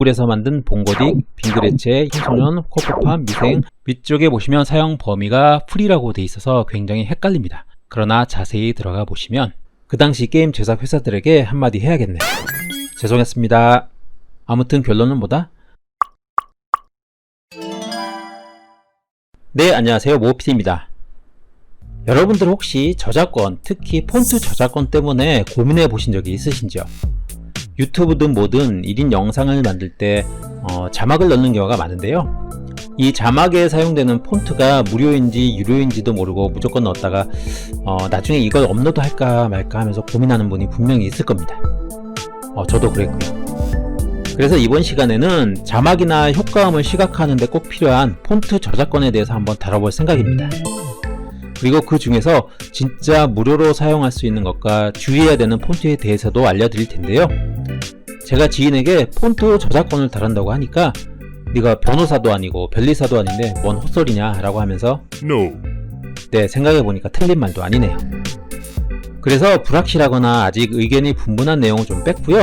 구글에서 만든 봉고딕, 빙그레체, 청소년, 코프팜, 미생 위쪽에 보시면 사용 범위가 풀이라고 돼 있어서 굉장히 헷갈립니다. 그러나 자세히 들어가 보시면 그 당시 게임 제작 회사들에게 한마디 해야겠네요. 죄송했습니다. 아무튼 결론은 뭐다? 네, 안녕하세요. 모피디입니다. 여러분들 혹시 저작권, 특히 폰트 저작권 때문에 고민해 보신 적이 있으신지요? 유튜브든 뭐든 1인 영상을 만들 때 자막을 넣는 경우가 많은데요. 이 자막에 사용되는 폰트가 무료인지 유료인지도 모르고 무조건 넣었다가 나중에 이걸 업로드 할까 말까 하면서 고민하는 분이 분명히 있을 겁니다. 저도 그랬고요. 그래서 이번 시간에는 자막이나 효과음을 시각화하는 데 꼭 필요한 폰트 저작권에 대해서 한번 다뤄볼 생각입니다. 그리고 그 중에서 진짜 무료로 사용할 수 있는 것과 주의해야 되는 폰트에 대해서도 알려드릴 텐데요. 제가 지인에게 폰트 저작권을 다룬다고 하니까 네가 변호사도 아니고 변리사도 아닌데 뭔 헛소리냐 라고 하면서 No. 네, 생각해보니까 틀린 말도 아니네요. 그래서 불확실하거나 아직 의견이 분분한 내용을 좀 뺐고요.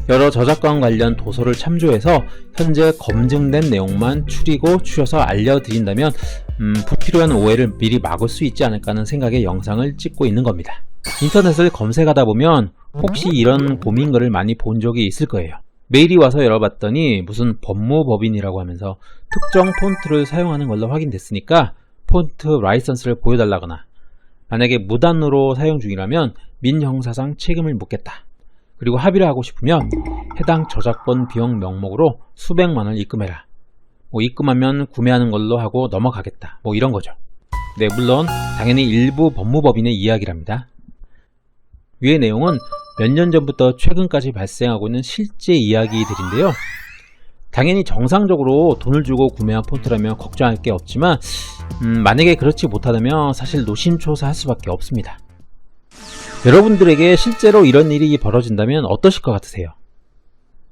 여러 저작권 관련 도서를 참조해서 현재 검증된 내용만 추려서 알려드린다면 불필요한 오해를 미리 막을 수 있지 않을까 하는 생각에 영상을 찍고 있는 겁니다. 인터넷을 검색하다 보면 혹시 이런 고민글을 많이 본 적이 있을 거예요. 메일이 와서 열어봤더니 무슨 법무법인이라고 하면서 특정 폰트를 사용하는 걸로 확인됐으니까 폰트 라이선스를 보여달라거나 만약에 무단으로 사용 중이라면 민형사상 책임을 묻겠다. 그리고 합의를 하고 싶으면 해당 저작권 비용 명목으로 수백만원을 입금해라. 입금하면 구매하는 걸로 하고 넘어가겠다. 이런 거죠. 네, 물론 당연히 일부 법무법인의 이야기랍니다. 위의 내용은 몇 년 전부터 최근까지 발생하고 있는 실제 이야기들인데요. 당연히 정상적으로 돈을 주고 구매한 폰트라면 걱정할 게 없지만 만약에 그렇지 못하다면 사실 노심초사할 수밖에 없습니다. 여러분들에게 실제로 이런 일이 벌어진다면 어떠실 것 같으세요?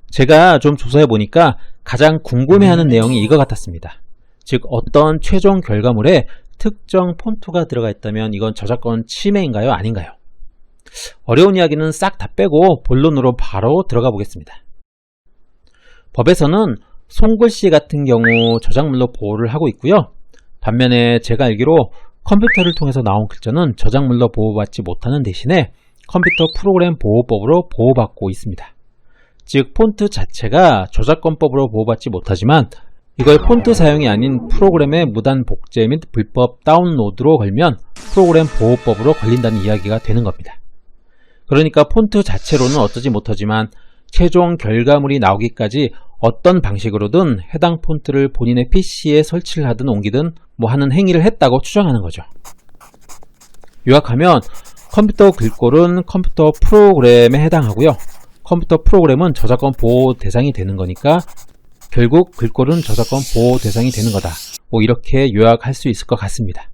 제가 좀 조사해보니까 가장 궁금해하는 내용이 이거 같았습니다. 즉 어떤 최종 결과물에 특정 폰트가 들어가 있다면 이건 저작권 침해인가요? 아닌가요? 어려운 이야기는 싹 다 빼고 본론으로 바로 들어가 보겠습니다. 법에서는 손글씨 같은 경우 저작물로 보호를 하고 있고요. 반면에 제가 알기로 컴퓨터를 통해서 나온 글자는 저작물로 보호받지 못하는 대신에 컴퓨터 프로그램 보호법으로 보호받고 있습니다. 즉 폰트 자체가 저작권법으로 보호받지 못하지만 이걸 폰트 사용이 아닌 프로그램의 무단 복제 및 불법 다운로드로 걸면 프로그램 보호법으로 걸린다는 이야기가 되는 겁니다. 그러니까 폰트 자체로는 어쩌지 못하지만 최종 결과물이 나오기까지 어떤 방식으로든 해당 폰트를 본인의 PC에 설치를 하든 옮기든 하는 행위를 했다고 추정하는 거죠. 요약하면 컴퓨터 글꼴은 컴퓨터 프로그램에 해당하고요. 컴퓨터 프로그램은 저작권 보호 대상이 되는 거니까 결국 글꼴은 저작권 보호 대상이 되는 거다. 이렇게 요약할 수 있을 것 같습니다.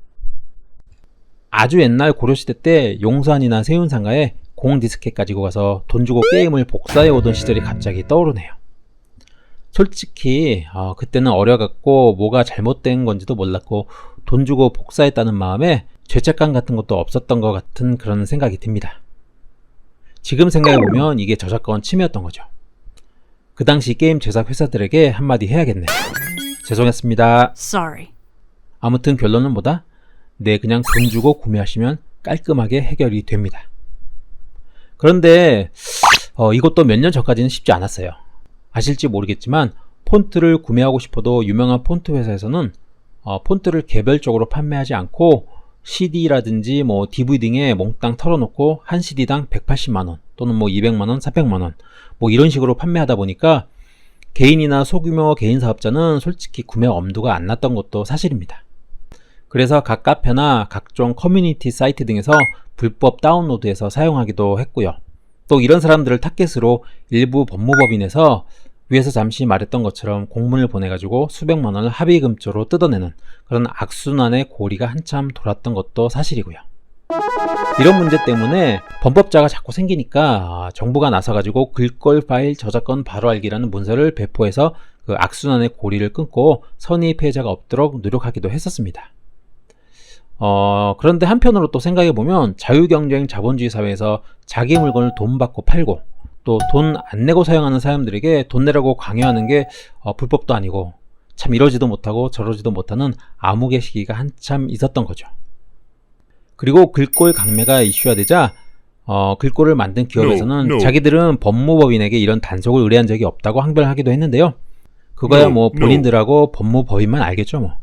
아주 옛날 고려시대 때 용산이나 세운상가에 공디스켓 가지고 가서 돈 주고 게임을 복사해 오던 시절이 갑자기 떠오르네요. 솔직히 그때는 어려갖고 뭐가 잘못된 건지도 몰랐고 돈 주고 복사했다는 마음에 죄책감 같은 것도 없었던 것 같은 그런 생각이 듭니다. 지금 생각해보면 이게 저작권 침해였던 거죠. 그 당시 게임 제작 회사들에게 한마디 해야겠네요. 죄송했습니다. Sorry. 아무튼 결론은 뭐다? 네, 그냥 돈 주고 구매하시면 깔끔하게 해결이 됩니다. 그런데 이것도 몇 년 전까지는 쉽지 않았어요. 아실지 모르겠지만 폰트를 구매하고 싶어도 유명한 폰트 회사에서는 폰트를 개별적으로 판매하지 않고 CD라든지 DVD 등에 몽땅 털어놓고 한 CD당 180만원 또는 200만원, 400만원 이런 식으로 판매하다 보니까 개인이나 소규모 개인 사업자는 솔직히 구매 엄두가 안 났던 것도 사실입니다. 그래서 각 카페나 각종 커뮤니티 사이트 등에서 불법 다운로드해서 사용하기도 했고요. 또 이런 사람들을 타겟으로 일부 법무법인에서 위에서 잠시 말했던 것처럼 공문을 보내가지고 수백만원을 합의금조로 뜯어내는 그런 악순환의 고리가 한참 돌았던 것도 사실이고요. 이런 문제 때문에 범법자가 자꾸 생기니까 정부가 나서가지고 글꼴 파일 저작권 바로 알기라는 문서를 배포해서 그 악순환의 고리를 끊고 선의 피해자가 없도록 노력하기도 했었습니다. 그런데 한편으로 또 생각해보면 자유경쟁 자본주의 사회에서 자기 물건을 돈 받고 팔고 또 돈 안 내고 사용하는 사람들에게 돈 내라고 강요하는 게 불법도 아니고 참 이러지도 못하고 저러지도 못하는 암흑의 시기가 한참 있었던 거죠. 그리고 글꼴 강매가 이슈화 되자 글꼴을 만든 기업에서는 자기들은 법무법인에게 이런 단속을 의뢰한 적이 없다고 항변하기도 했는데요. 그거야 뭐 본인들하고 법무법인만 알겠죠 뭐.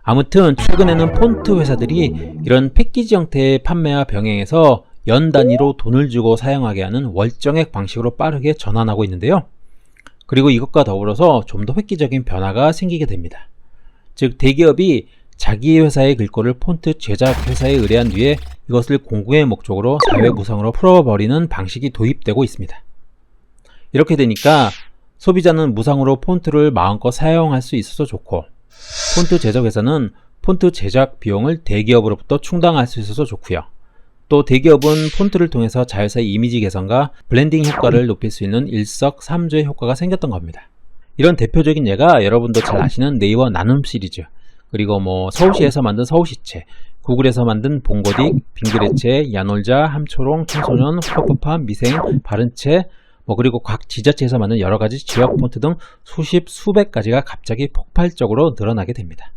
아무튼 최근에는 폰트 회사들이 이런 패키지 형태의 판매와 병행해서 연 단위로 돈을 주고 사용하게 하는 월정액 방식으로 빠르게 전환하고 있는데요. 그리고 이것과 더불어서 좀 더 획기적인 변화가 생기게 됩니다. 즉 대기업이 자기 회사의 글꼴을 폰트 제작 회사에 의뢰한 뒤에 이것을 공공의 목적으로 사회무상으로 풀어버리는 방식이 도입되고 있습니다. 이렇게 되니까 소비자는 무상으로 폰트를 마음껏 사용할 수 있어서 좋고, 폰트 제작 회사는 폰트 제작 비용을 대기업으로부터 충당할 수 있어서 좋고요. 또 대기업은 폰트를 통해서 자회사의 이미지 개선과 브랜딩 효과를 높일 수 있는 일석삼조의 효과가 생겼던 겁니다. 이런 대표적인 예가 여러분도 잘 아시는 네이버 나눔 시리즈, 그리고 뭐 서울시에서 만든 서울시체, 구글에서 만든 봉고딕, 빙그레체, 야놀자, 함초롱, 청소년, 퍼프팜, 미생, 바른체, 그리고 각 지자체에서 만든 여러가지 지역 폰트 등 수십, 수백 가지가 갑자기 폭발적으로 늘어나게 됩니다.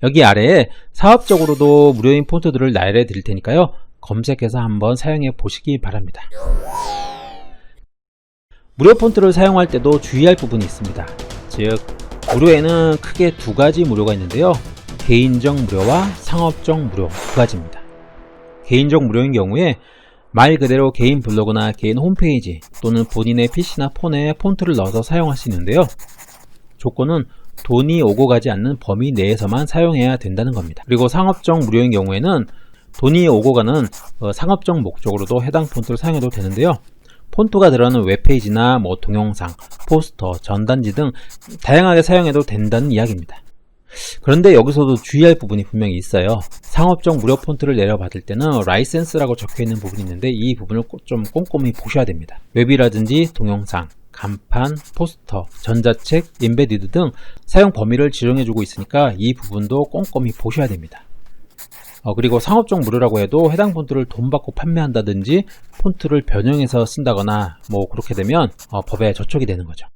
여기 아래에 사업적으로도 무료인 폰트들을 나열해 드릴 테니까요. 검색해서 한번 사용해 보시기 바랍니다. 무료 폰트를 사용할 때도 주의할 부분이 있습니다. 즉, 무료에는 크게 두 가지 무료가 있는데요. 개인적 무료와 상업적 무료 두 가지입니다. 개인적 무료인 경우에 말 그대로 개인 블로그나 개인 홈페이지 또는 본인의 PC나 폰에 폰트를 넣어서 사용할 수 있는데요. 조건은 돈이 오고 가지 않는 범위 내에서만 사용해야 된다는 겁니다. 그리고 상업적 무료인 경우에는 돈이 오고 가는 상업적 목적으로도 해당 폰트를 사용해도 되는데요. 폰트가 들어가는 웹페이지나 동영상, 포스터, 전단지 등 다양하게 사용해도 된다는 이야기입니다. 그런데 여기서도 주의할 부분이 분명히 있어요. 상업적 무료 폰트를 내려받을 때는 라이센스라고 적혀있는 부분이 있는데 이 부분을 좀 꼼꼼히 보셔야 됩니다. 웹이라든지 동영상, 간판, 포스터, 전자책, 인베디드 등 사용 범위를 지정해주고 있으니까 이 부분도 꼼꼼히 보셔야 됩니다. 그리고 상업적 무료라고 해도 해당 폰트를 돈 받고 판매한다든지 폰트를 변형해서 쓴다거나 그렇게 되면 법에 저촉이 되는 거죠.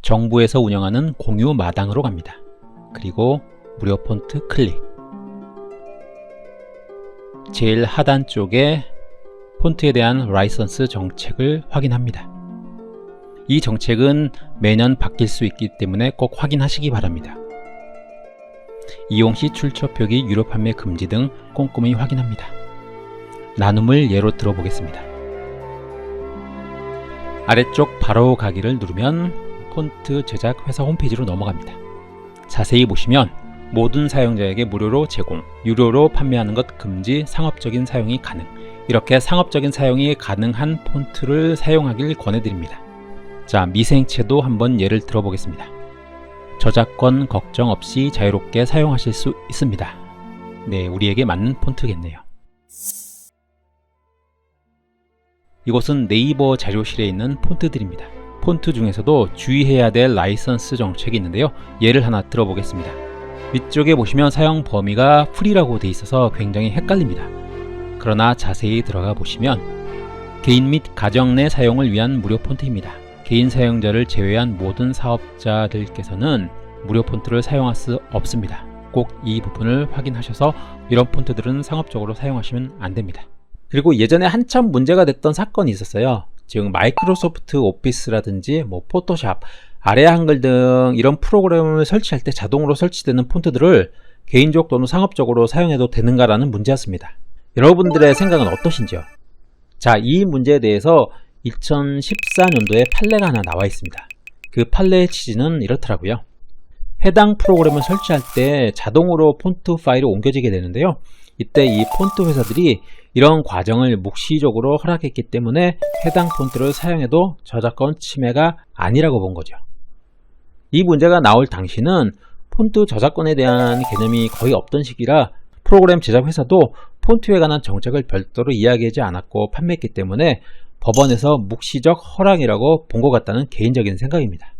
정부에서 운영하는 공유 마당으로 갑니다. 그리고 무료 폰트 클릭. 제일 하단 쪽에 폰트에 대한 라이선스 정책을 확인합니다. 이 정책은 매년 바뀔 수 있기 때문에 꼭 확인하시기 바랍니다. 이용 시 출처 표기, 유료 판매 금지 등 꼼꼼히 확인합니다. 나눔을 예로 들어보겠습니다. 아래쪽 바로 가기를 누르면 폰트 제작 회사 홈페이지로 넘어갑니다. 자세히 보시면 모든 사용자에게 무료로 제공, 유료로 판매하는 것 금지, 상업적인 사용이 가능, 이렇게 상업적인 사용이 가능한 폰트를 사용하길 권해드립니다. 자, 미생체도 한번 예를 들어보겠습니다. 저작권 걱정 없이 자유롭게 사용하실 수 있습니다. 네, 우리에게 맞는 폰트겠네요. 이곳은 네이버 자료실에 있는 폰트들입니다. 폰트 중에서도 주의해야 될 라이선스 정책이 있는데요. 예를 하나 들어보겠습니다. 위쪽에 보시면 사용 범위가 풀이라고 되어 있어서 굉장히 헷갈립니다. 그러나 자세히 들어가 보시면 개인 및 가정 내 사용을 위한 무료 폰트입니다. 개인 사용자를 제외한 모든 사업자들께서는 무료 폰트를 사용할 수 없습니다. 꼭 이 부분을 확인하셔서 이런 폰트들은 상업적으로 사용하시면 안 됩니다. 그리고 예전에 한참 문제가 됐던 사건이 있었어요. 즉 마이크로소프트 오피스라든지 포토샵, 아래 한글 등 이런 프로그램을 설치할 때 자동으로 설치되는 폰트들을 개인적 또는 상업적으로 사용해도 되는가라는 문제였습니다. 여러분들의 생각은 어떠신지요? 자, 이 문제에 대해서 2014년도에 판례가 하나 나와 있습니다. 그 판례의 취지는 이렇더라고요. 해당 프로그램을 설치할 때 자동으로 폰트 파일이 옮겨지게 되는데요. 이때 이 폰트 회사들이 이런 과정을 묵시적으로 허락했기 때문에 해당 폰트를 사용해도 저작권 침해가 아니라고 본 거죠. 이 문제가 나올 당시는 폰트 저작권에 대한 개념이 거의 없던 시기라 프로그램 제작 회사도 폰트에 관한 정책을 별도로 이야기하지 않았고 판매했기 때문에 법원에서 묵시적 허락이라고 본 것 같다는 개인적인 생각입니다.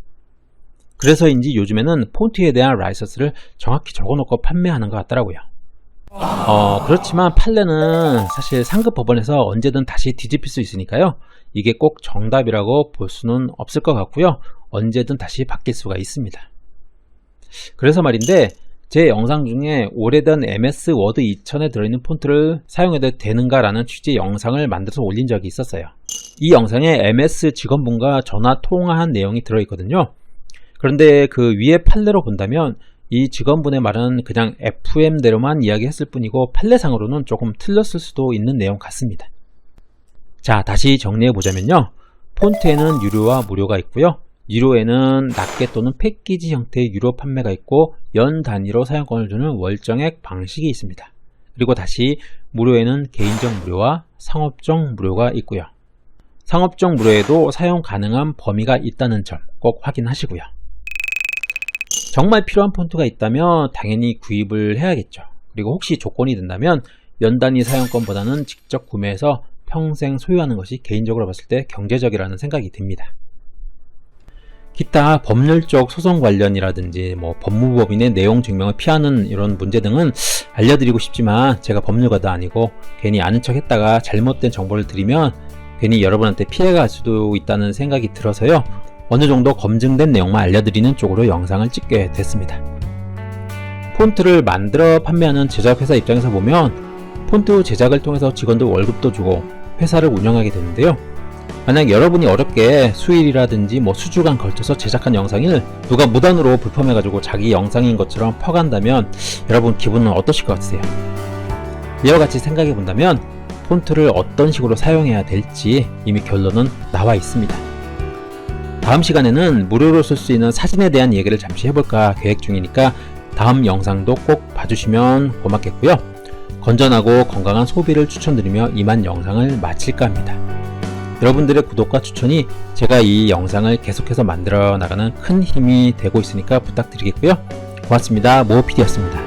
그래서인지 요즘에는 폰트에 대한 라이선스를 정확히 적어놓고 판매하는 것 같더라고요. 그렇지만 판례는 사실 상급 법원에서 언제든 다시 뒤집힐 수 있으니까요. 이게 꼭 정답이라고 볼 수는 없을 것 같고요. 언제든 다시 바뀔 수가 있습니다. 그래서 말인데 제 영상 중에 오래된 MS 워드 2000에 들어있는 폰트를 사용해도 되는가 라는 취지의 영상을 만들어서 올린 적이 있었어요. 이 영상에 MS 직원분과 전화 통화한 내용이 들어있거든요. 그런데 그 위에 판례로 본다면 이 직원분의 말은 그냥 FM대로만 이야기했을 뿐이고 판례상으로는 조금 틀렸을 수도 있는 내용 같습니다. 자, 다시 정리해보자면요. 폰트에는 유료와 무료가 있고요. 유료에는 낱개 또는 패키지 형태의 유료 판매가 있고 연 단위로 사용권을 주는 월정액 방식이 있습니다. 그리고 다시 무료에는 개인적 무료와 상업적 무료가 있고요. 상업적 무료에도 사용 가능한 범위가 있다는 점 꼭 확인하시고요. 정말 필요한 폰트가 있다면 당연히 구입을 해야겠죠. 그리고 혹시 조건이 된다면 연 단위 사용권보다는 직접 구매해서 평생 소유하는 것이 개인적으로 봤을 때 경제적이라는 생각이 듭니다. 기타 법률적 소송 관련이라든지 법무법인의 내용 증명을 피하는 이런 문제 등은 알려드리고 싶지만 제가 법률가도 아니고 괜히 아는 척 했다가 잘못된 정보를 드리면 괜히 여러분한테 피해가 갈 수도 있다는 생각이 들어서요. 어느 정도 검증된 내용만 알려드리는 쪽으로 영상을 찍게 됐습니다. 폰트를 만들어 판매하는 제작회사 입장에서 보면 폰트 제작을 통해서 직원들 월급도 주고 회사를 운영하게 되는데요. 만약 여러분이 어렵게 수일이라든지 수주간 걸쳐서 제작한 영상을 누가 무단으로 불펌해가지고 자기 영상인 것처럼 퍼간다면 여러분 기분은 어떠실 것 같으세요? 이와 같이 생각해 본다면 폰트를 어떤 식으로 사용해야 될지 이미 결론은 나와 있습니다. 다음 시간에는 무료로 쓸 수 있는 사진에 대한 얘기를 잠시 해볼까 계획 중이니까 다음 영상도 꼭 봐주시면 고맙겠고요. 건전하고 건강한 소비를 추천드리며 이만 영상을 마칠까 합니다. 여러분들의 구독과 추천이 제가 이 영상을 계속해서 만들어 나가는 큰 힘이 되고 있으니까 부탁드리겠고요. 고맙습니다. 모피디였습니다.